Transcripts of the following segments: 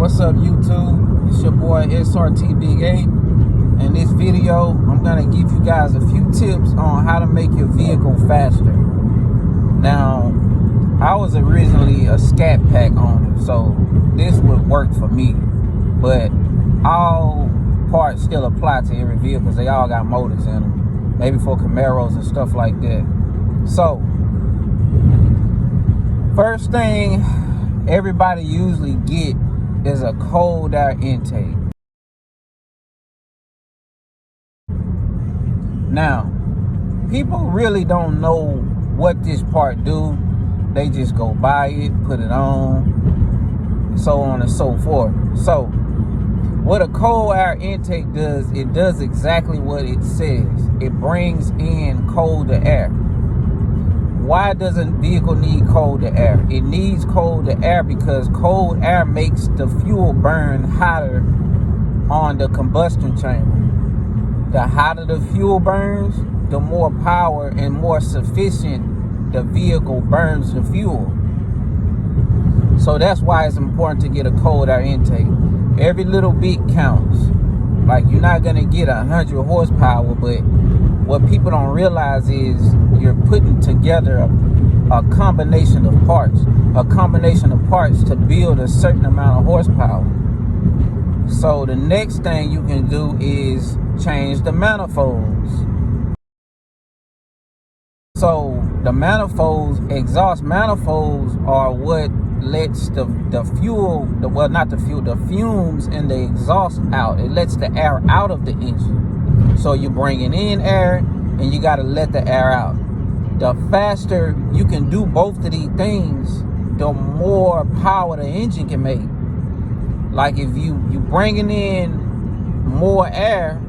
What's up, YouTube? It's your boy SRT Big 8. In this video, I'm gonna give you guys a few tips on how to make your vehicle faster. Now, I was originally a Scat Pack owner, so this would work for me. But all parts still apply to every vehicle because they all got motors in them. Maybe for Camaros and stuff like that. So, first thing everybody usually get is a cold air intake. Now, people really don't know what this part do. They just go buy it, put it on, so on and so forth. So, what a cold air intake does, it does exactly what it says. It brings in colder air. Why does a vehicle need colder air? It needs colder air because cold air makes the fuel burn hotter on the combustion chamber. The hotter the fuel burns, the more power and more sufficient the vehicle burns the fuel. So that's why it's important to get a cold air intake. Every little bit counts. Like, you're not gonna get 100 horsepower, but what people don't realize is you're putting together a combination of parts. A combination of parts to build a certain amount of horsepower. So the next thing you can do is change the manifolds. So the manifolds, exhaust manifolds, are what lets the fumes in the exhaust out. It lets the air out of the engine. So you're bringing in air and you got to let the air out. The faster you can do both of these things, the more power the engine can make. Like, if you bringing in more air,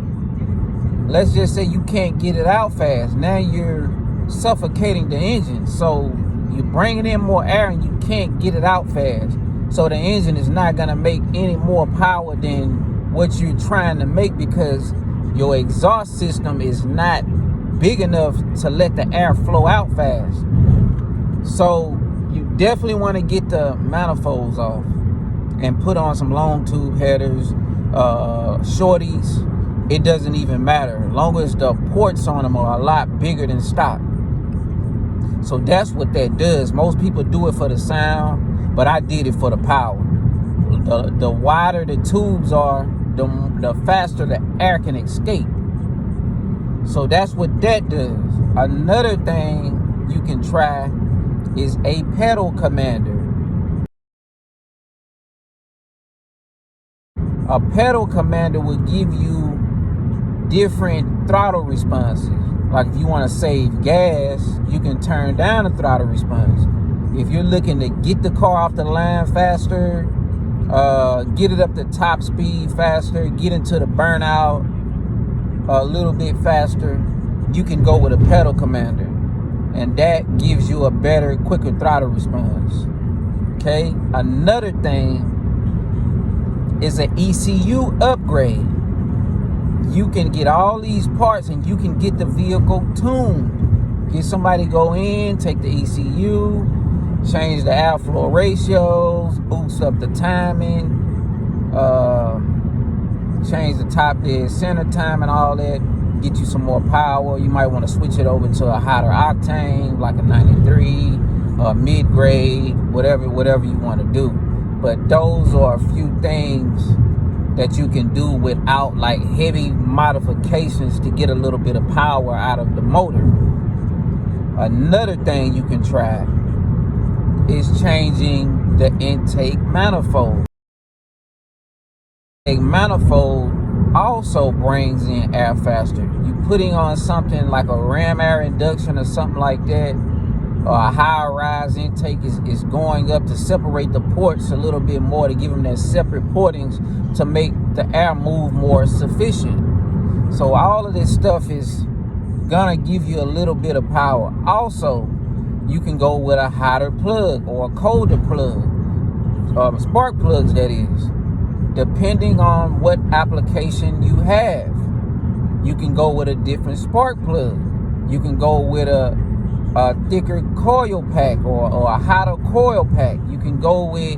let's just say you can't get it out fast. Now you're suffocating the engine. So you're bringing in more air and you can't get it out fast. So the engine is not going to make any more power than what you're trying to make because your exhaust system is not big enough to let the air flow out fast. So you definitely want to get the manifolds off and put on some long tube headers, shorties. It doesn't even matter, as long as the ports on them are a lot bigger than stock. So that's what that does. Most people do it for the sound, but I did it for the power. The wider the tubes are, the faster the air can escape. So that's what that does. Another thing you can try is a pedal commander. A pedal commander will give you different throttle responses. Like, if you want to save gas, you can turn down the throttle response. If you're looking to get the car off the line faster, get it up to top speed faster, get into the burnout a little bit faster, you can go with a pedal commander. And that gives you a better, quicker throttle response. Okay? Another thing is an ECU upgrade. You can get all these parts and you can get the vehicle tuned. Get somebody go in, take the ECU, change the airflow ratios, boost up the timing, change the top dead center time and all that, get you some more power. You might want to switch it over to a hotter octane, like a 93, mid-grade, whatever you want to do. But those are a few things that you can do without like heavy modifications to get a little bit of power out of the motor. Another thing you can try is changing the intake manifold. A manifold also brings in air faster. You putting on something like a ram air induction or something like that, or a high rise intake is going up to separate the ports a little bit more, to give them their separate portings to make the air move more sufficient. So all of this stuff is gonna give you a little bit of power. Also, you can go with a hotter plug or a colder plug, spark plugs that is, depending on what application you have. You can go with a different spark plug. You can go with a thicker coil pack or a hotter coil pack. You can go with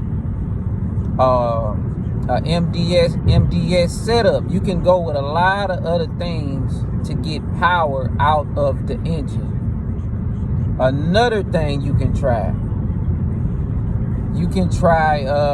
MDS setup. You can go with a lot of other things to get power out of the engine. Another thing you can try